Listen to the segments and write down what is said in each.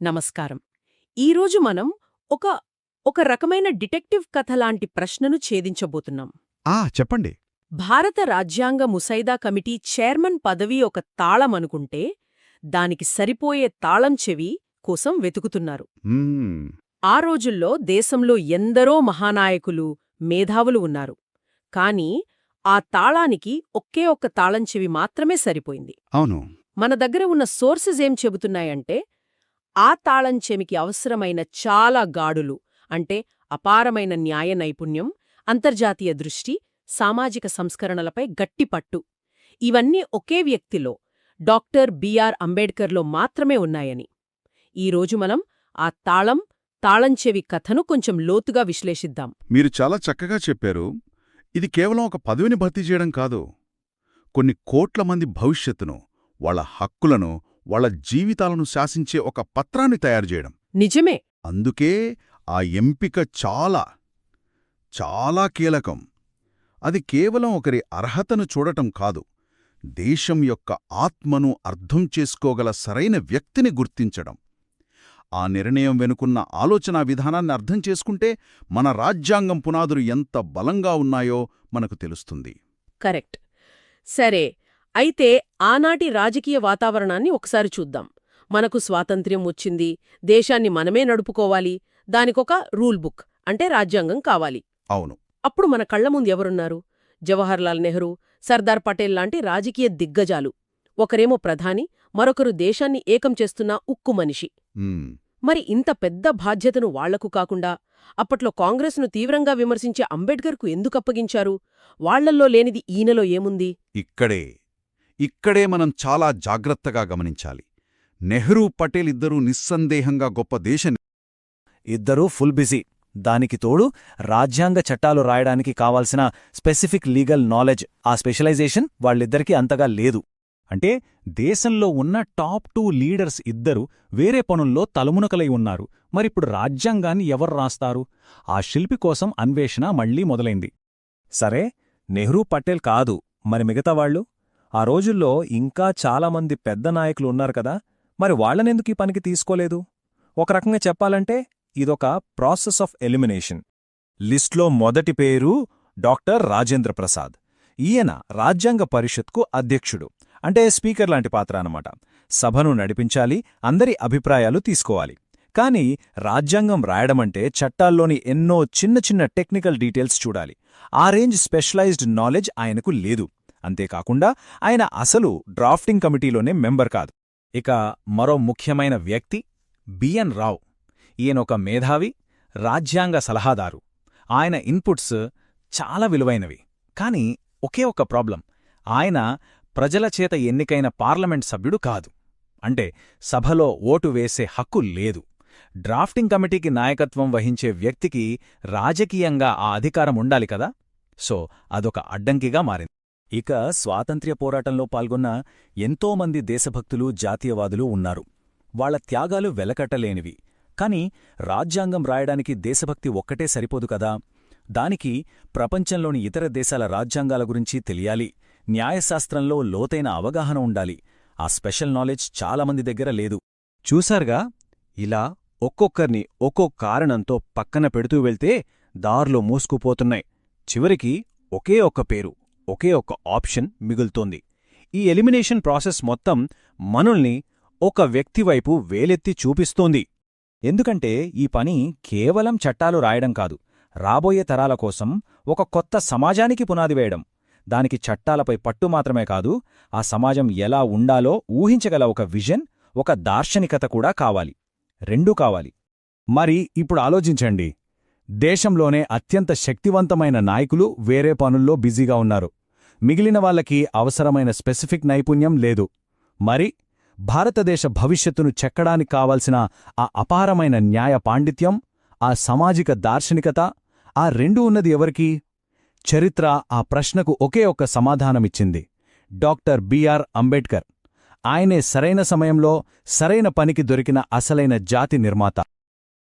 నమస్కారం. ఈరోజు మనం ఒక ఒక రకమైన డిటెక్టివ్ కథ లాంటి ప్రశ్నను ఛేదించబోతున్నాం. చెప్పండి. భారత రాజ్యాంగ ముసైదా కమిటీ చైర్మన్ పదవి ఒక తాళమనుకుంటే దానికి సరిపోయే తాళం చెవి కోసం వెతుకుతున్నారు. మ్మ్, ఆ రోజుల్లో దేశంలో ఎందరో మహానాయకులు, మేధావులు ఉన్నారు. కానీ ఆ తాళానికి ఒకే ఒక్క తాళం చెవి మాత్రమే సరిపోయింది. అవును. మన దగ్గర ఉన్న సోర్సెస్ ఏం చెబుతున్నాయంటే ఆ తాళం చెవికి అవసరమైన చాలా గాడులు అంటే అపారమైన న్యాయ నైపుణ్యం, అంతర్జాతీయ దృష్టి, సామాజిక సంస్కరణలపై గట్టిపట్టు ఇవన్నీ ఒకే వ్యక్తిలో డాక్టర్ బిఆర్ అంబేడ్కర్లో మాత్రమే ఉన్నాయని. ఈరోజు మనం ఆ తాళంచెవి కథను కొంచెం లోతుగా విశ్లేషిద్దాం. మీరు చాలా చక్కగా చెప్పారు. ఇది కేవలం ఒక పదవిని భర్తీ చేయడం కాదు, కొన్ని కోట్ల మంది భవిష్యత్తును, వాళ్ళ హక్కులను, వాళ్ళ జీవితాలను శాసించే ఒక పత్రాన్ని తయారు చేయడం. నిజమే. అందుకే ఆ ఎంపిక చాలా చాలా కీలకం. అది కేవలం ఒకరి అర్హతను చూడటం కాదు, దేశం యొక్క ఆత్మను అర్థం చేసుకోగల సరైన వ్యక్తిని గుర్తించడం. ఆ నిర్ణయం వెనుకున్న ఆలోచనా విధానాన్ని అర్థం చేసుకుంటే మన రాజ్యాంగం పునాదులు ఎంత బలంగా ఉన్నాయో మనకు తెలుస్తుంది. కరెక్ట్. సరే, అయితే ఆనాటి రాజకీయ వాతావరణాన్ని ఒకసారి చూద్దాం. మనకు స్వాతంత్ర్యం వచ్చింది, దేశాన్ని మనమే నడుపుకోవాలి, దానికొక రూల్ బుక్ అంటే రాజ్యాంగం కావాలి. అవును. అప్పుడు మన కళ్ల ముందు ఎవరున్నారు? జవహర్లాల్ నెహ్రూ, సర్దార్ పటేల్ లాంటి రాజకీయ దిగ్గజాలు. ఒకరేమో ప్రధాని, మరొకరు దేశాన్ని ఏకం చేస్తున్న ఉక్కు మనిషి. మ్మ్. మరి ఇంత పెద్ద బాధ్యతను వాళ్లకు కాకుండా అప్పట్లో కాంగ్రెస్ను తీవ్రంగా విమర్శించే అంబేడ్కర్కు ఎందుకప్పగించారు? వాళ్లల్లో లేనిది ఈయనలో ఏముంది? ఇక్కడే మనం చాలా జాగ్రత్తగా గమనించాలి. నెహ్రూ, పటేల్ ఇద్దరూ నిస్సందేహంగా గొప్ప ఇద్దరూ ఫుల్ బిజీ. దానికి తోడు రాజ్యాంగ చట్టాలు రాయడానికి కావాల్సిన స్పెసిఫిక్ లీగల్ నాలెడ్జ్, ఆ స్పెషలైజేషన్ వాళ్ళిద్దరికీ అంతగా లేదు. అంటే దేశంలో ఉన్న టాప్ 2 లీడర్స్ ఇద్దరు వేరే పనుల్లో తలమునకలై ఉన్నారు. మరిప్పుడు రాజ్యాంగాన్ని ఎవరు రాస్తారు? ఆ శిల్పి కోసం అన్వేషణ మళ్లీ మొదలైంది. సరే, నెహ్రూ, పటేల్ కాదు, మరి మిగతావాళ్లు? ఆ రోజుల్లో ఇంకా చాలామంది పెద్ద నాయకులు ఉన్నారు కదా, మరి వాళ్లనెందుకు ఈ పనికి తీసుకోలేదు? ఒక రకంగా చెప్పాలంటే ఇదొక ప్రాసెస్ ఆఫ్ ఎలిమినేషన్. లిస్ట్లో మొదటి పేరు డాక్టర్ రాజేంద్ర ప్రసాద్. ఈయన రాజ్యాంగ పరిషత్కు అధ్యక్షుడు, అంటే స్పీకర్ లాంటి పాత్ర అన్నమాట. సభను నడిపించాలి, అందరి అభిప్రాయాలు తీసుకోవాలి. కాని రాజ్యాంగం రాయడమంటే చట్టాల్లోని ఎన్నో చిన్న చిన్న టెక్నికల్ డీటెయిల్స్ చూడాలి. ఆ రేంజ్ స్పెషలైజ్డ్ నాలెడ్జ్ ఆయనకు లేదు. అంతేకాకుండా ఆయన అసలు డ్రాఫ్టింగ్ కమిటీలోనే మెంబర్ కాదు. ఇక మరో ముఖ్యమైన వ్యక్తి బిఎన్ రావ్. ఈయనొక మేధావి, రాజ్యాంగ సలహాదారు. ఆయన ఇన్పుట్స్ చాలా విలువైనవి. కాని ఒకే ఒక్క ప్రాబ్లం, ఆయన ప్రజల చేత ఎన్నికైన పార్లమెంట్ సభ్యుడు కాదు. అంటే సభలో ఓటు వేసే హక్కు లేదు. డ్రాఫ్టింగ్ కమిటీకి నాయకత్వం వహించే వ్యక్తికి రాజకీయంగా ఆ అధికారం ఉండాలి కదా. సో అదొక అడ్డంకిగా మారింది. ఇక స్వాతంత్ర్య పోరాటంలో పాల్గొన్న ఎంతోమంది దేశభక్తులు, జాతీయవాదులు ఉన్నారు. వాళ్ల త్యాగాలు వెలకట్టలేనివి. కాని రాజ్యాంగం రాయడానికి దేశభక్తి ఒక్కటే సరిపోదు కదా. దానికి ప్రపంచంలోని ఇతర దేశాల రాజ్యాంగాల గురించి తెలియాలి, న్యాయశాస్త్రంలో లోతైన అవగాహన ఉండాలి. ఆ స్పెషల్ నాలెడ్జ్ చాలామంది దగ్గర లేదు. చూశారుగా, ఇలా ఒక్కొక్కర్ని ఒక్కో కారణంతో పక్కన పెడుతూ వెళ్తే దార్లో మూసుకుపోతున్నాయి. చివరికి ఒకే ఒక్క పేరు, ఒకే ఒక్క ఆప్షన్ మిగులుతోంది. ఈ ఎలిమినేషన్ ప్రాసెస్ మొత్తం మనుల్ని ఒక వ్యక్తివైపు వేలెత్తి చూపిస్తోంది. ఎందుకంటే ఈ పని కేవలం చట్టాలు రాయడం కాదు, రాబోయే తరాల కోసం ఒక కొత్త సమాజానికి పునాది వేయడం. దానికి చట్టాలపై పట్టు మాత్రమే కాదు, ఆ సమాజం ఎలా ఉండాలో ఊహించగల ఒక విజన్, ఒక దార్శనికత కూడా కావాలి. రెండూ కావాలి. మరి ఇప్పుడు ఆలోచించండి, దేశంలోనే అత్యంత శక్తివంతమైన నాయకులు వేరే పనుల్లో బిజీగా ఉన్నారు. మిగిలిన వాళ్లకి అవసరమైన స్పెసిఫిక్ నైపుణ్యం లేదు. మరి భారతదేశ భవిష్యత్తును చెక్కడానికి కావాల్సిన ఆ అపారమైన న్యాయ పాండిత్యం, ఆ సామాజిక దార్శనికత, ఆ రెండూ ఉన్నది ఎవరికి? చరిత్ర ఆ ప్రశ్నకు ఒకే ఒక్క సమాధానమిచ్చింది: డాక్టర్ బిఆర్ అంబేడ్కర్. ఆయనే సరైన సమయంలో సరైన పనికి దొరికిన అసలైన జాతి నిర్మాత.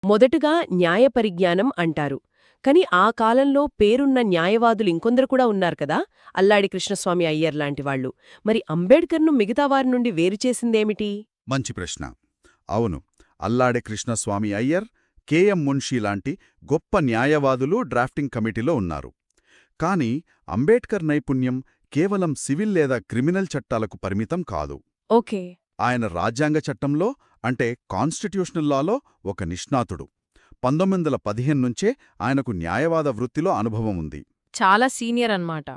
మొదటగా న్యాయ పరిజ్ఞానం అంటారు. కాని ఆ కాలంలో పేరున్న న్యాయవాదులు ఇంకొందరు కూడా ఉన్నారు కదా, అల్లాడి కృష్ణస్వామి అయ్యర్ లాంటివాళ్లు. మరి అంబేడ్కర్ను మిగతావారి నుండి వేరుచేసిందేమిటి? మంచి ప్రశ్న. అవును, అల్లాడే కృష్ణస్వామి అయ్యర్, కెఎం మున్షీ లాంటి గొప్ప న్యాయవాదులు డ్రాఫ్టింగ్ కమిటీలో ఉన్నారు. కాని అంబేడ్కర్ నైపుణ్యం కేవలం సివిల్ లేదా క్రిమినల్ చట్టాలకు పరిమితం కాదు. ఓకే. ఆయన రాజ్యాంగ చట్టంలో అంటే కాన్స్టిట్యూషనల్ లాలో ఒక నిష్ణాతుడు. 1915 నుంచే ఆయనకు న్యాయవాద వృత్తిలో అనుభవం ఉంది. చాలా సీనియర్ అన్నమాట.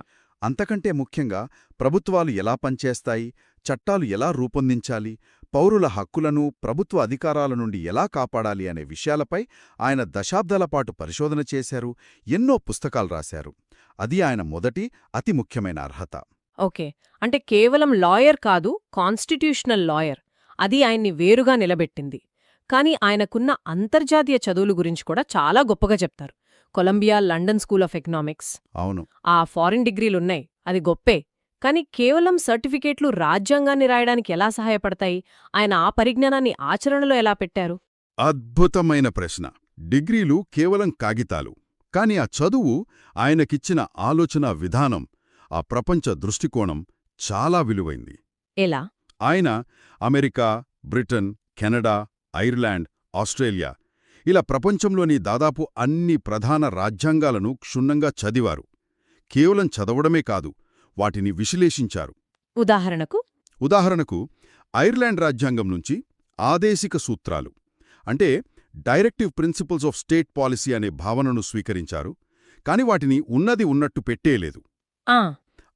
అంతకంటే ముఖ్యంగా ప్రభుత్వాలు ఎలా పనిచేస్తాయి, చట్టాలు ఎలా రూపొందించాలి, పౌరుల హక్కులను ప్రభుత్వ అధికారాల నుండి ఎలా కాపాడాలి అనే విషయాలపై ఆయన దశాబ్దాల పాటు పరిశోధన చేశారు, ఎన్నో పుస్తకాలు రాశారు. అది ఆయన మొదటి అతి ముఖ్యమైన అర్హత. ఓకే. అంటే కేవలం లాయర్ కాదు, కాన్స్టిట్యూషనల్ లాయర్. అది ఆయన్ని వేరుగా నిలబెట్టింది. కానీ ఆయనకున్న అంతర్జాతీయ చదువులు గురించి కూడా చాలా గొప్పగా చెప్తారు. Columbia, London School of Economics. అవును. ఆ ఫారిన్ డిగ్రీలున్నాయి, అది గొప్పే. కానీ కేవలం సర్టిఫికేట్లు రాజ్యాంగాన్ని రాయడానికి ఎలా సహాయపడతాయి? ఆయన ఆ పరిజ్ఞానాన్ని ఆచరణలో ఎలా పెట్టారు? అద్భుతమైన ప్రశ్న. డిగ్రీలు కేవలం కాగితాలు. కాని ఆ చదువు, ఆయనకిచ్చిన ఆలోచన విధానం, ఆ ప్రపంచ దృష్టికోణం చాలా విలువైంది. ఎలా? ఆయన America, Britain, Canada, Ireland, Australia ఇలా ప్రపంచంలోని దాదాపు అన్ని ప్రధాన రాజ్యాంగాలను క్షుణ్ణంగా చదివారు. కేవలం చదవడమే కాదు, వాటిని విశ్లేషించారు. ఉదాహరణకు ఐర్లాండ్ రాజ్యాంగం నుంచి ఆదేశిక సూత్రాలు అంటే directive principles of state policy అనే భావనను స్వీకరించారు. కాని వాటిని ఉన్నది ఉన్నట్టు పెట్టేలేదు.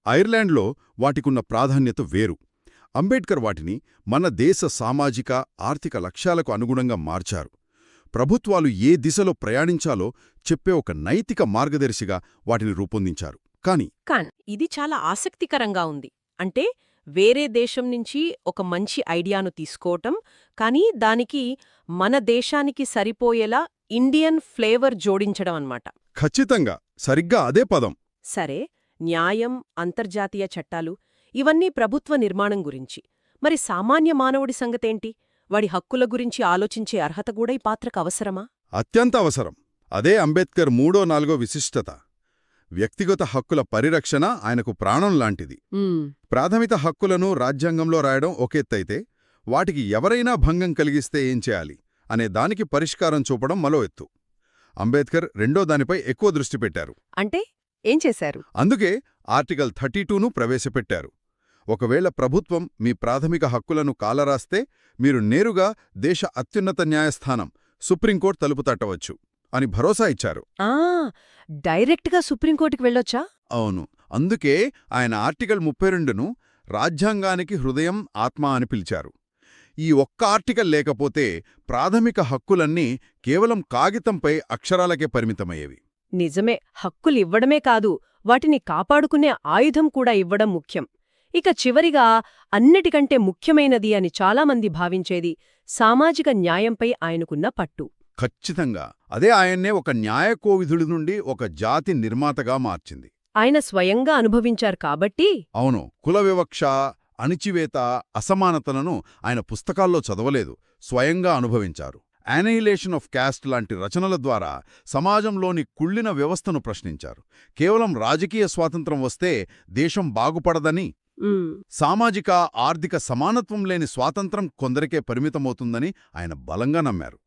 ఐర్లాండ్లో వాటికున్న ప్రాధాన్యత వేరు. అంబేడ్కర్ వాటిని మన దేశ సామాజిక, ఆర్థిక లక్ష్యాలకు అనుగుణంగా మార్చారు. ప్రభుత్వాలు ఏ దిశలో ప్రయాణించాలో చెప్పే ఒక నైతిక మార్గదర్శిగా వాటిని రూపొందించారు. కాని ఇది చాలా ఆసక్తికరంగా ఉంది. అంటే వేరే దేశం నుంచి ఒక మంచి ఐడియాను తీసుకోవటం, కానీ దానికి మన దేశానికి సరిపోయేలా ఇండియన్ ఫ్లేవర్ జోడించడం అన్నమాట. ఖచ్చితంగా సరిగ్గా అదే పదం. సరే, న్యాయం, అంతర్జాతీయ చట్టాలు ఇవన్నీ ప్రభుత్వ నిర్మాణం గురించి. మరి సామాన్య మానవుడి సంగతేంటి? వాడి హక్కుల గురించి ఆలోచించే అర్హత కూడా ఈ పాత్రకు అవసరమా? అత్యంత అవసరం. అదే అంబేద్కర్ 3-4 విశిష్టత. వ్యక్తిగత హక్కుల పరిరక్షణ ఆయనకు ప్రాణం లాంటిది. ప్రాథమిక హక్కులను రాజ్యాంగంలో రాయడం ఒకెత్తైతే, వాటికి ఎవరైనా భంగం కలిగిస్తే ఏం చేయాలి అనే దానికి పరిష్కారం చూపడం మరో ఎత్తు. అంబేద్కర్ రెండో దానిపై ఎక్కువ దృష్టి పెట్టారు. అంటే ఏం చేశారు? అందుకే ఆర్టికల్ 32ను ప్రవేశపెట్టారు. ఒకవేళ ప్రభుత్వం మీ ప్రాథమిక హక్కులను కాలరాస్తే మీరు నేరుగా దేశ అత్యున్నత న్యాయస్థానం సుప్రీంకోర్టు తలుపు తట్టవచ్చు అని భరోసా ఇచ్చారు. డైరెక్ట్గా సుప్రీంకోర్టుకి వెళ్ళొచ్చా? అవును. అందుకే ఆయన ఆర్టికల్ 32ను రాజ్యాంగానికి హృదయం, ఆత్మ అని పిలిచారు. ఈ ఒక్క ఆర్టికల్ లేకపోతే ప్రాథమిక హక్కులన్నీ కేవలం కాగితంపై అక్షరాలకే పరిమితమయ్యేవి. నిజమే. హక్కులివ్వడమే కాదు, వాటిని కాపాడుకునే ఆయుధం కూడా ఇవ్వడం ముఖ్యం. ఇక చివరిగా, అన్నిటికంటే ముఖ్యమైనది అని చాలామంది భావించేది సామాజిక న్యాయంపై ఆయనకున్న పట్టు. ఖచ్చితంగా అదే ఆయన్నే ఒక న్యాయకోవిధుడి నుండి ఒక జాతి నిర్మాతగా మార్చింది. ఆయన స్వయంగా అనుభవించారు కాబట్టి. అవును. కుల వివక్ష, అణిచివేత, అసమానతలను ఆయన పుస్తకాల్లో చదవలేదు, స్వయంగా అనుభవించారు. యానైలేషన్ ఆఫ్ క్యాస్ట్ లాంటి రచనల ద్వారా సమాజంలోని కుళ్ళిన వ్యవస్థను ప్రశ్నించారు. కేవలం రాజకీయ స్వాతంత్రం వస్తే దేశం బాగుపడదని, సామాజిక, ఆర్థిక సమానత్వం లేని స్వాతంత్రం కొందరికే పరిమితమవుతుందని ఆయన బలంగా నమ్మారు.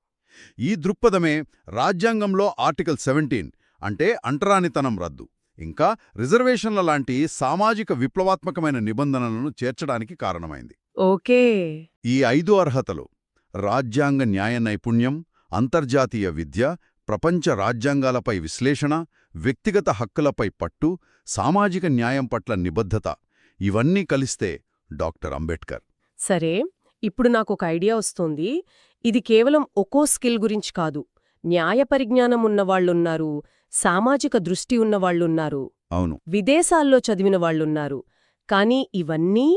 ఈ దృక్పథమే రాజ్యాంగంలో ఆర్టికల్ 17 అంటే అంటరానితనం రద్దు, ఇంకా రిజర్వేషన్ల లాంటి సామాజిక విప్లవాత్మకమైన నిబంధనలను చేర్చడానికి కారణమైంది. ఓకే. ఈ 5 అర్హతలు రాజ్యాంగ న్యాయ నైపుణ్యం, అంతర్జాతీయ విద్య, ప్రపంచ రాజ్యాంగాలపై విశ్లేషణ, వ్యక్తిగత హక్కులపై పట్టు, సామాజిక న్యాయం పట్ల నిబద్ధత ఇవన్నీ కలిస్తే డాక్టర్ అంబేడ్కర్. సరే, ఇప్పుడు నాకొక ఐడియా వస్తోంది. ఇది కేవలం ఒక్కో స్కిల్ గురించి కాదు. న్యాయ పరిజ్ఞానం ఉన్నవాళ్లున్నారు, సామాజిక దృష్టి ఉన్నవాళ్లున్నారు, అవును, విదేశాల్లో చదివిన వాళ్లున్నారు. కానీ ఇవన్నీ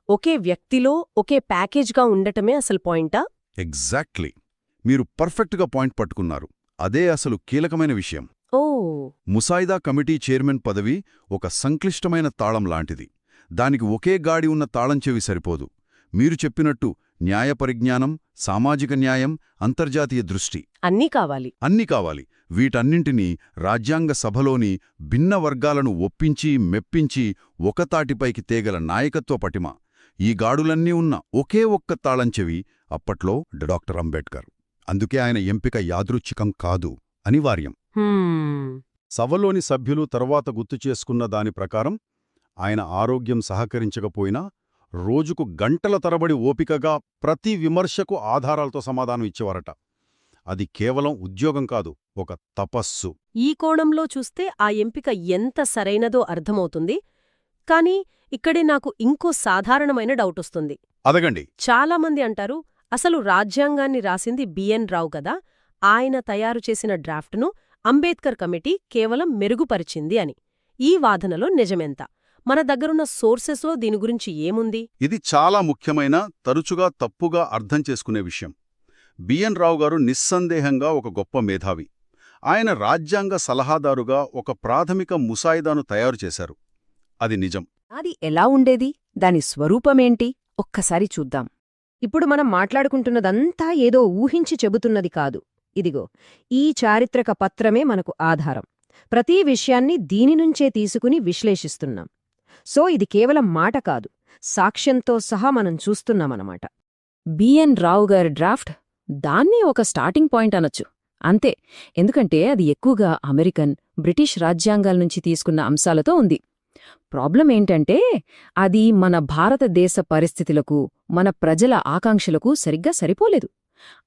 ఒకే వ్యక్తిలో ఒకే ప్యాకేజ్గా ఉండటమే అసలు పాయింటా? ఎగ్జాక్ట్లీ. మీరు పర్ఫెక్ట్గా పాయింట్ పట్టుకున్నారు. అదే అసలు కీలకమైన విషయం. ముసాయిదా కమిటీ చైర్మన్ పదవి ఒక సంక్లిష్టమైన తాళం లాంటిది. దానికి ఒకే గాడి ఉన్న తాళం చెవి సరిపోదు. మీరు చెప్పినట్టు న్యాయ పరిజ్ఞానం, సామాజిక న్యాయం, అంతర్జాతీయ దృష్టి అన్నీ కావాలి. వీటన్నింటినీ రాజ్యాంగ సభలోని భిన్న వర్గాలను ఒప్పించి, మెప్పించి ఒకతాటిపైకి తేగల నాయకత్వ పటిమ, ఈ గాడులన్నీ ఉన్న ఒకే ఒక్క తాళంచెవి అప్పట్లో డాక్టర్ అంబేడ్కర్. అందుకే ఆయన ఎంపిక యాదృచ్ఛికం కాదు, అనివార్యం. సభలోని సభ్యులు తరువాత గుర్తుచేసుకున్న దాని ప్రకారం ఆయన ఆరోగ్యం సహకరించకపోయినా రోజుకు గంటల తరబడి ఓపికగా ప్రతి విమర్శకు ఆధారాలతో సమాధానం ఇచ్చేవారట. అది కేవలం ఉద్యోగం కాదు, ఒక తపస్సు. ఈ కోణంలో చూస్తే ఆ ఎంపిక ఎంత సరైనదో అర్థమవుతుంది. కానీ ఇక్కడే నాకు ఇంకో సాధారణమైన డౌటొస్తుంది. అదగండి. చాలామంది అంటారు, అసలు రాజ్యాంగాన్ని రాసింది బిఎన్ రావు కదా, ఆయన తయారు చేసిన డ్రాఫ్ట్ను అంబేద్కర్ కమిటీ కేవలం మెరుగుపరిచింది అని. ఈ వాదనలో నిజమెంత? మన దగ్గరున్న సోర్సెస్లో దీని గురించి ఏముంది? ఇది చాలా ముఖ్యమైన, తరచుగా తప్పుగా అర్థం చేసుకునే విషయం. బిఎన్ రావు గారు నిస్సందేహంగా ఒక గొప్ప మేధావి. ఆయన రాజ్యాంగ సలహాదారుగా ఒక ప్రాథమిక ముసాయిదాను తయారు చేశారు. అది నిజం. అది ఎలా ఉండేది? దాని స్వరూపమేంటి? ఒక్కసారి చూద్దాం. ఇప్పుడు మనం మాట్లాడుకుంటున్నదంతా ఏదో ఊహించి చెబుతున్నది కాదు. ఇదిగో, ఈ చారిత్రక పత్రమే మనకు ఆధారం. ప్రతి విషయాన్ని దీనినుంచే తీసుకుని విశ్లేషిస్తున్నాం. సో ఇది కేవలం మాట కాదు, సాక్ష్యంతో సహా మనం చూస్తున్నామన్నమాట. బిఎన్ రావు గారి డ్రాఫ్ట్, దాన్ని ఒక స్టార్టింగ్ పాయింట్ అనొచ్చు. అంతే. ఎందుకంటే అది ఎక్కువగా అమెరికన్, బ్రిటిష్ రాజ్యాంగాల నుంచి తీసుకున్న అంశాలతో ఉంది. ప్రాబ్లం ఏంటంటే అది మన భారతదేశ పరిస్థితులకు, మన ప్రజల ఆకాంక్షలకు సరిగ్గా సరిపోలేదు.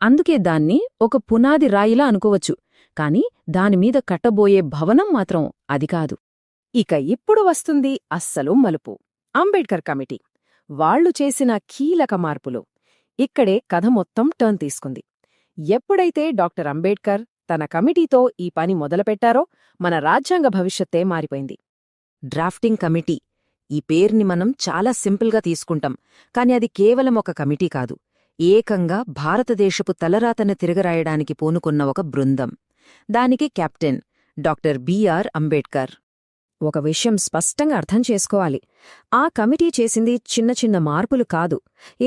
అందుకే దాన్ని ఒక పునాది రాయిలా అనుకోవచ్చు, కాని దానిమీద కట్టబోయే భవనం మాత్రం అది కాదు. ఇక ఇప్పుడు వస్తుంది అస్సలు మలుపు. అంబేడ్కర్ కమిటీ వాళ్లు చేసిన కీలక మార్పులు. ఇక్కడే కథ మొత్తం టర్న్ తీసుకుంది. ఎప్పుడైతే డాక్టర్ అంబేడ్కర్ తన కమిటీతో ఈ పని మొదలుపెట్టారో మన రాజ్యాంగ భవిష్యత్తే మారిపోయింది. డ్రాఫ్టింగ్ కమిటీ, ఈ పేరుని మనం చాలా సింపుల్గా తీసుకుంటాం, కాని అది కేవలం ఒక కమిటీ కాదు, ఏకంగా భారతదేశపు తలరాతను తిరగరాయడానికి పూనుకున్న ఒక బృందం. దానికి కెప్టెన్ డాక్టర్ బిఆర్ అంబేడ్కర్. ఒక విషయం స్పష్టంగా అర్థం చేసుకోవాలి, ఆ కమిటీ చేసింది చిన్న చిన్న మార్పులు కాదు,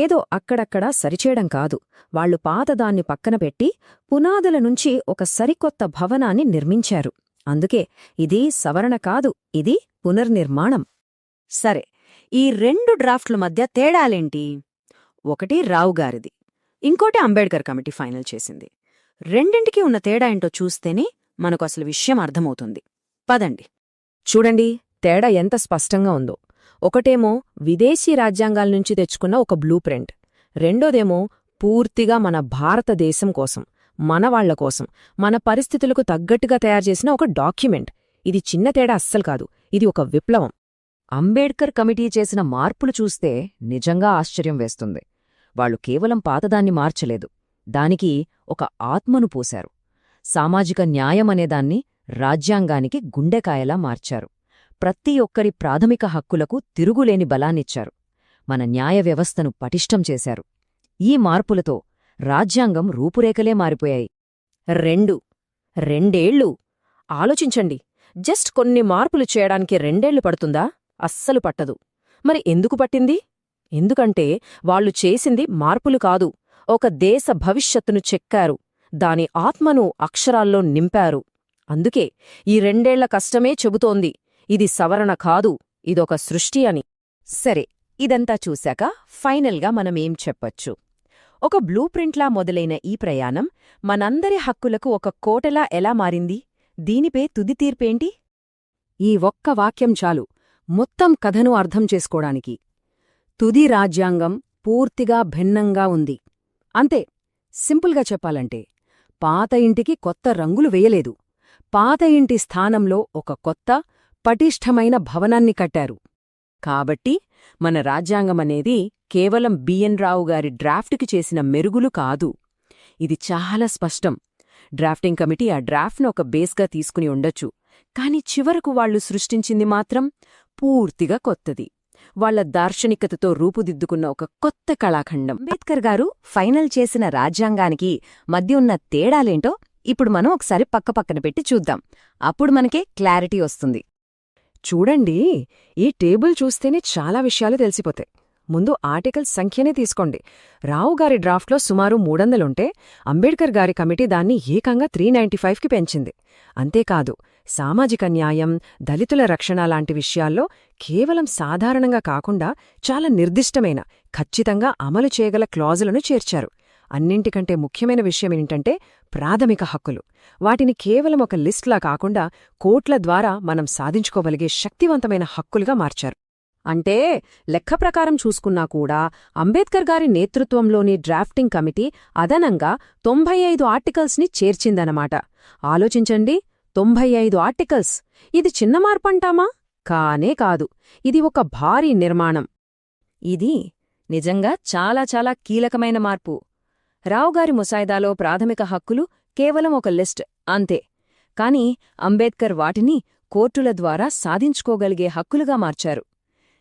ఏదో అక్కడక్కడా సరిచేయడం కాదు. వాళ్లు పాతదాన్ని పక్కన పెట్టి పునాదుల నుంచి ఒక సరికొత్త భవనాన్ని నిర్మించారు. అందుకే ఇది సవరణ కాదు, ఇది పునర్నిర్మాణం. సరే, ఈ రెండు డ్రాఫ్ట్ల మధ్య తేడాలేంటి? ఒకటి రావు గారిది, ఇంకోటి అంబేడ్కర్ కమిటీ ఫైనల్ చేసింది. రెండింటికి ఉన్న తేడా ఏంటో చూస్తేనే మనకు అసలు విషయం అర్థమవుతుంది. పదండి చూడండి, తేడా ఎంత స్పష్టంగా ఉందో. ఒకటేమో విదేశీ రాజ్యాంగాల నుంచి తెచ్చుకున్న ఒక బ్లూ ప్రింట్, రెండోదేమో పూర్తిగా మన భారతదేశం కోసం, మనవాళ్ల కోసం, మన పరిస్థితులకు తగ్గట్టుగా తయారుచేసిన ఒక డాక్యుమెంట్. ఇది చిన్న తేడా అస్సలు కాదు, ఇది ఒక విప్లవం. అంబేడ్కర్ కమిటీ చేసిన మార్పులు చూస్తే నిజంగా ఆశ్చర్యం వేస్తుంది. వాళ్లు కేవలం పాతదాన్ని మార్చలేదు, దానికి ఒక ఆత్మను పోశారు. సామాజిక న్యాయమనేదాన్ని రాజ్యాంగానికి గుండెకాయలా మార్చారు. ప్రతి ఒక్కరి ప్రాథమిక హక్కులకు తిరుగులేని బలాన్నిచ్చారు. మన న్యాయ వ్యవస్థను పటిష్టం చేశారు. ఈ మార్పులతో రాజ్యాంగం రూపురేఖలే మారిపోయాయి. రెండేళ్లు ఆలోచించండి. జస్ట్ కొన్ని మార్పులు చేయడానికి 2 ఏళ్లు పడుతుందా? అస్సలు పట్టదు. మరి ఎందుకు పట్టింది? ఎందుకంటే వాళ్లు చేసింది మార్పులు కాదు, ఒక దేశ భవిష్యత్తును చెక్కారు, దాని ఆత్మను అక్షరాల్లో నింపారు. అందుకే ఈ 2 ఏళ్ల కష్టమే చెబుతోంది, ఇది సవరణ కాదు, ఇదొక సృష్టి అని. సరే, ఇదంతా చూశాక ఫైనల్గా మనమేం చెప్పొచ్చు? ఒక బ్లూ ప్రింట్లా మొదలైన ఈ ప్రయాణం మనందరి హక్కులకు ఒక కోటలా ఎలా మారింది? దీనిపై తుది తీర్పేంటి? ఈ ఒక్క వాక్యం చాలు మొత్తం కథను అర్థం చేసుకోడానికి. తుది రాజ్యాంగం పూర్తిగా భిన్నంగా ఉంది. అంతే. సింపుల్గా చెప్పాలంటే, పాత ఇంటికి కొత్త రంగులు వేయలేదు, పాత ఇంటి స్థానంలో ఒక కొత్త, పటిష్టమైన భవనాన్ని కట్టారు. కాబట్టి మన రాజ్యాంగమనేది కేవలం బిఎన్ రావు గారి డ్రాఫ్ట్కి చేసిన మెరుగులు కాదు. ఇది చాలా స్పష్టం. డ్రాఫ్టింగ్ కమిటీ ఆ డ్రాఫ్ట్ను ఒక బేస్గా తీసుకుని ఉండొచ్చు, కాని చివరకు వాళ్లు సృష్టించింది మాత్రం పూర్తిగా కొత్తది. వాళ్ల దార్శనికతతో రూపుదిద్దుకున్న ఒక కొత్త కళాఖండం. అంబేద్కర్ గారు ఫైనల్ చేసిన రాజ్యాంగానికి మధ్య ఉన్న తేడాలేంటో ఇప్పుడు మనం ఒకసారి పక్కపక్కన పెట్టి చూద్దాం. అప్పుడు మనకే క్లారిటీ వస్తుంది. చూడండి, ఈ టేబుల్ చూస్తేనే చాలా విషయాలు తెలిసిపోతాయి. ముందు ఆర్టికల్స్ సంఖ్యనే తీసుకోండి. రావు గారి డ్రాఫ్ట్లో సుమారు 300 అంబేడ్కర్ గారి కమిటీ దాన్ని ఏకంగా 395కి పెంచింది. అంతేకాదు, సామాజిక న్యాయం, దళితుల రక్షణ లాంటి విషయాల్లో కేవలం సాధారణంగా కాకుండా చాలా నిర్దిష్టమైన, ఖచ్చితంగా అమలు చేయగల క్లాజులను చేర్చారు. అన్నింటికంటే ముఖ్యమైన విషయం ఏంటంటే ప్రాథమిక హక్కులు. వాటిని కేవలం ఒక లిస్ట్లా కాకుండా కోర్టుల ద్వారా మనం సాధించుకోగలిగే శక్తివంతమైన హక్కులుగా మార్చారు. అంటే లెక్క ప్రకారం చూసుకున్నా కూడా అంబేద్కర్ గారి నేతృత్వంలోని డ్రాఫ్టింగ్ కమిటీ అదనంగా 95 ఆర్టికల్స్ని చేర్చిందనమాట. ఆలోచించండి, 95 ఆర్టికల్స్! ఇది చిన్న మార్పంటామా? కానే కాదు. ఇది ఒక భారీ నిర్మాణం. ఇది నిజంగా చాలా చాలా కీలకమైన మార్పు. రావుగారి ముసాయిదాలో ప్రాథమిక హక్కులు కేవలం ఒక లిస్ట్ అంతే. కాని అంబేద్కర్ వాటిని కోర్టుల ద్వారా సాధించుకోగలిగే హక్కులుగా మార్చారు.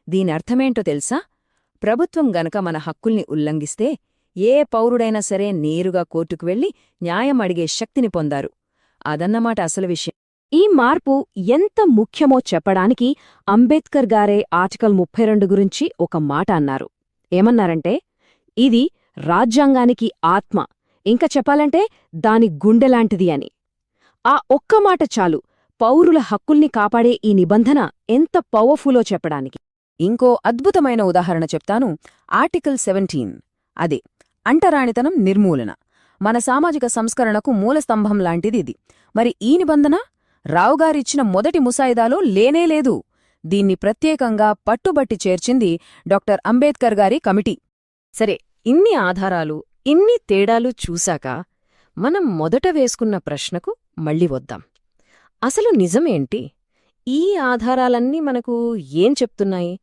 దీనర్థమేంటో తెలుసా? ప్రభుత్వం గనక మన హక్కుల్ని ఉల్లంఘిస్తే ఏ పౌరుడైనా సరే నేరుగా కోర్టుకు వెళ్లి న్యాయం అడిగే శక్తిని పొందారు. అదన్నమాట అసలు విషయం. ఈ మార్పు ఎంత ముఖ్యమో చెప్పడానికి అంబేద్కర్ గారే ఆర్టికల్ 32 గురించి ఒక మాట అన్నారు. ఏమన్నారంటే, ఇది రాజ్యాంగానికి ఆత్మ, ఇంకా చెప్పాలంటే దాని గుండెలాంటిది అని. ఆ ఒక్క మాట చాలు పౌరుల హక్కుల్ని కాపాడే ఈ నిబంధన ఎంత పవర్ఫుల్లో చెప్పడానికి. ఇంకో అద్భుతమైన ఉదాహరణ చెప్తాను. ఆర్టికల్ 17, అదే అంటరానితనం నిర్మూలన. మన సామాజిక సంస్కరణకు మూలస్తంభం లాంటిది ఇది. మరి ఈ నిబంధన రావుగారిచ్చిన మొదటి ముసాయిదాలో లేనేలేదు. దీన్ని ప్రత్యేకంగా పట్టుబట్టి చేర్చింది డాక్టర్ అంబేద్కర్ గారి కమిటీ. సరే, ఇన్ని ఆధారాలు, ఇన్ని తేడాలు చూశాక మనం మొదట వేసుకున్న ప్రశ్నకు మళ్ళీ వద్దాం. అసలు నిజమేంటి? ఈ ఆధారాలన్నీ మనకు ఏం చెప్తున్నాయి?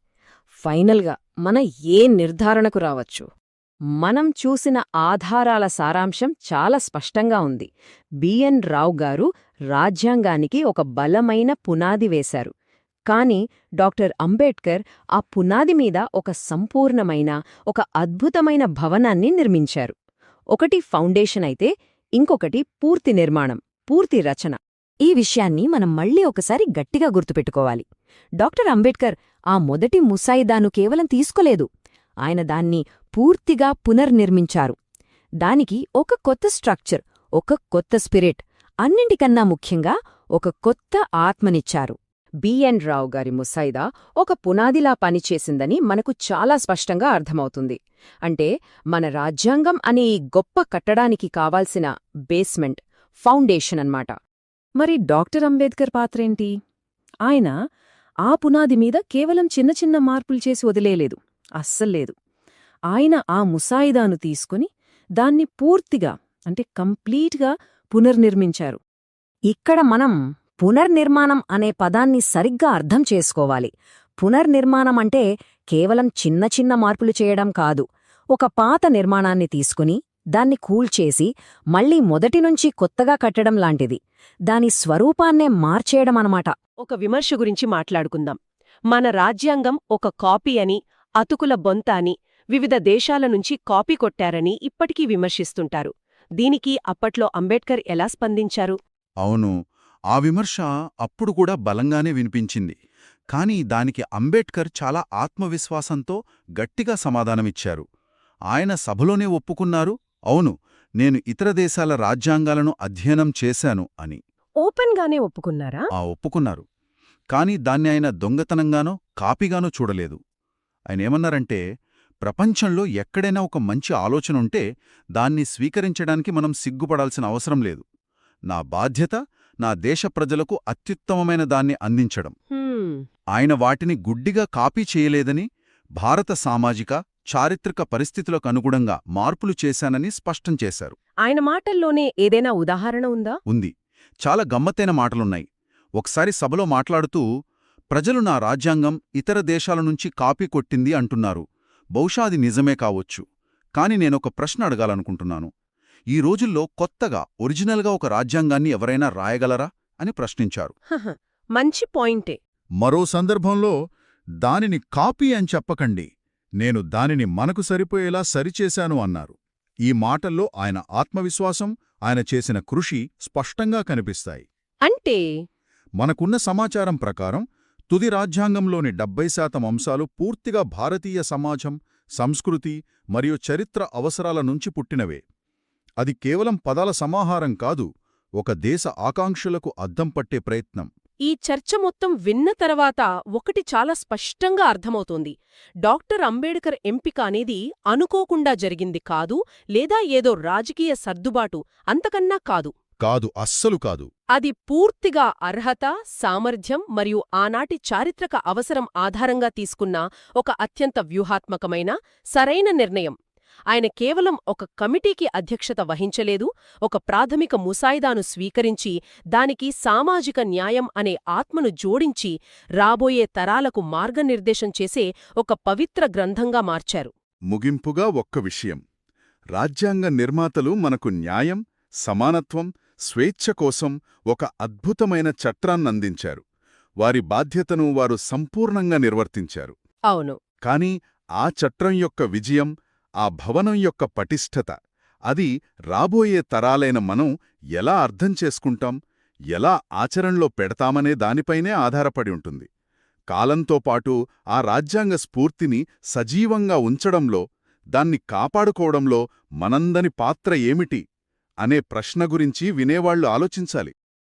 ఫైనల్గా మన ఏ నిర్ధారణకు రావచ్చు? మనం చూసిన ఆధారాల సారాంశం చాలా స్పష్టంగా ఉంది. బిఎన్ రావు గారు రాజ్యాంగానికి ఒక బలమైన పునాది వేశారు. కాని డాక్టర్ అంబేద్కర్ ఆ పునాది మీద ఒక సంపూర్ణమైన, ఒక అద్భుతమైన భవనాన్ని నిర్మించారు. ఒకటి ఫౌండేషన్ అయితే ఇంకొకటి పూర్తి నిర్మాణం, పూర్తి రచన. ఈ విషయాన్ని మనం మళ్ళీ ఒకసారి గట్టిగా గుర్తుపెట్టుకోవాలి. డాక్టర్ అంబేద్కర్ ఆ మొదటి ముసాయిదాను కేవలం తీసుకోలేదు, ఆయన దాన్ని పూర్తిగా పునర్నిర్మించారు. దానికి ఒక కొత్త స్ట్రక్చర్, ఒక కొత్త స్పిరిట్, అన్నింటికన్నా ముఖ్యంగా ఒక కొత్త ఆత్మనిచ్చారు. బిఎన్ రావు గారి ముసాయిదా ఒక పునాదిలా పనిచేసిందని మనకు చాలా స్పష్టంగా అర్థమవుతుంది. అంటే మన రాజ్యాంగం అనే ఈ గొప్ప కట్టడానికి కావాల్సిన బేస్మెంట్, ఫౌండేషన్ అన్నమాట. మరి డాక్టర్ అంబేద్కర్ పాత్రేంటి? ఆయన ఆ పునాది మీద కేవలం చిన్న చిన్న మార్పులు చేసి వదిలేయలేదు, అస్సల్లేదు. ఆయన ఆ ముసాయిదాను తీసుకుని దాన్ని పూర్తిగా, అంటే కంప్లీట్గా పునర్నిర్మించారు. ఇక్కడ మనం పునర్నిర్మాణం అనే పదాన్ని సరిగ్గా అర్థం చేసుకోవాలి. పునర్నిర్మాణం అంటే కేవలం చిన్న చిన్న మార్పులు చేయడం కాదు. ఒక పాత నిర్మాణాన్ని తీసుకుని దాన్ని కూల్చేసి మళ్లీ మొదటినుంచి కొత్తగా కట్టడం లాంటిది. దాని స్వరూపాన్నే మార్చేయడమనమాట. ఒక విమర్శ గురించి మాట్లాడుకుందాం. మన రాజ్యాంగం ఒక కాపీ అని, అతుకుల బొంత అని, వివిధ దేశాల నుంచి కాపీ కొట్టారని ఇప్పటికీ విమర్శిస్తుంటారు. దీనికి అప్పట్లో అంబేద్కర్ ఎలా స్పందించారు? అవును, ఆ విమర్శ అప్పుడు కూడా బలంగానే వినిపించింది. కాని దానికి అంబేద్కర్ చాలా ఆత్మవిశ్వాసంతో గట్టిగా సమాధానమిచ్చారు. ఆయన సభలోనే ఒప్పుకున్నారు, అవును, నేను ఇతర దేశాల రాజ్యాంగాలను అధ్యయనం చేశాను అని. ఓపెన్గానే ఒప్పుకున్నారా? ఒప్పుకున్నారు. కాని దాన్ని ఆయన దొంగతనంగానో కాపీగానో చూడలేదు. ఆయనేమన్నారంటే, ప్రపంచంలో ఎక్కడైనా ఒక మంచి ఆలోచనుంటే దాన్ని స్వీకరించడానికి మనం సిగ్గుపడాల్సిన అవసరం లేదు. నా బాధ్యత నా దేశ ప్రజలకు అత్యుత్తమమైన దాన్ని అందించడం. ఆయన వాటిని గుడ్డిగా కాపీ చేయలేదని, భారత సామాజిక, చారిత్రక పరిస్థితులకు అనుగుణంగా మార్పులు చేశానని స్పష్టం చేశారు. ఆయన మాటల్లోనే ఏదైనా ఉదాహరణ ఉందా? ఉంది. చాలా గమ్మత్తైన మాటలున్నాయి. ఒకసారి సభలో మాట్లాడుతూ, ప్రజలు నా రాజ్యాంగం ఇతర దేశాల నుంచి కాపీ కొట్టింది అంటున్నారు. బహుశా అది నిజమే కావొచ్చు. కాని నేనొక ప్రశ్న అడగాలనుకుంటున్నాను. ఈ రోజుల్లో కొత్తగా, ఒరిజినల్గా ఒక రాజ్యాంగాన్ని ఎవరైనా రాయగలరా అని ప్రశ్నించారు. మంచి పాయింటే. మరో సందర్భంలో, దానిని కాపీ అని చెప్పకండి, నేను దానిని మనకు సరిపోయేలా సరిచేశాను అన్నారు. ఈ మాటల్లో ఆయన ఆత్మవిశ్వాసం, ఆయన చేసిన కృషి స్పష్టంగా కనిపిస్తాయి. అంటే మనకున్న సమాచారం ప్రకారం తుది రాజ్యాంగంలోని 70% అంశాలు పూర్తిగా భారతీయ సమాజం, సంస్కృతి మరియు చరిత్ర అవసరాల నుంచి పుట్టినవే. అది కేవలం పదాల సమాహారం కాదు, ఒక దేశ ఆకాంక్షలకు అద్దం పట్టే ప్రయత్నం. ఈ చర్చ మొత్తం విన్న తర్వాత ఒకటి చాలా స్పష్టంగా అర్థమవుతోంది. డాక్టర్ అంబేడ్కర్ ఎంపిక అనేది అనుకోకుండా జరిగింది కాదు, లేదా ఏదో రాజకీయ సర్దుబాటు, అంతకన్నా కాదు. కాదు, అస్సలు కాదు. అది పూర్తిగా అర్హత, సామర్థ్యం మరియు ఆనాటి చారిత్రక అవసరం ఆధారంగా తీసుకున్న ఒక అత్యంత వ్యూహాత్మకమైన, సరైన నిర్ణయం. ఆయన కేవలం ఒక కమిటీకి అధ్యక్షత వహించలేదు, ఒక ప్రాథమిక ముసాయిదాను స్వీకరించి దానికి సామాజిక న్యాయం అనే ఆత్మను జోడించి రాబోయే తరాలకు మార్గనిర్దేశం చేసే ఒక పవిత్ర గ్రంథంగా మార్చారు. ముగింపుగా ఒక్క విషయం. రాజ్యాంగ నిర్మాతలు మనకు న్యాయం, సమానత్వం, స్వేచ్ఛ కోసం ఒక అద్భుతమైన చట్టాన్నందించారు. వారి బాధ్యతను వారు సంపూర్ణంగా నిర్వర్తించారు. అవును. కాని ఆ చట్టం యొక్క విజయం, ఆ భవనం యొక్క పటిష్టత, అది రాబోయే తరాలైన మనం ఎలా అర్థం చేసుకుంటాం, ఎలా ఆచరణలో పెడతామనే దానిపైనే ఆధారపడి ఉంటుంది. కాలంతో పాటు ఆ రాజ్యాంగ స్ఫూర్తిని సజీవంగా ఉంచడంలో, దాన్ని కాపాడుకోవడంలో మనందరి పాత్ర ఏమిటి అనే ప్రశ్న గురించి వినేవాళ్లు ఆలోచించాలి.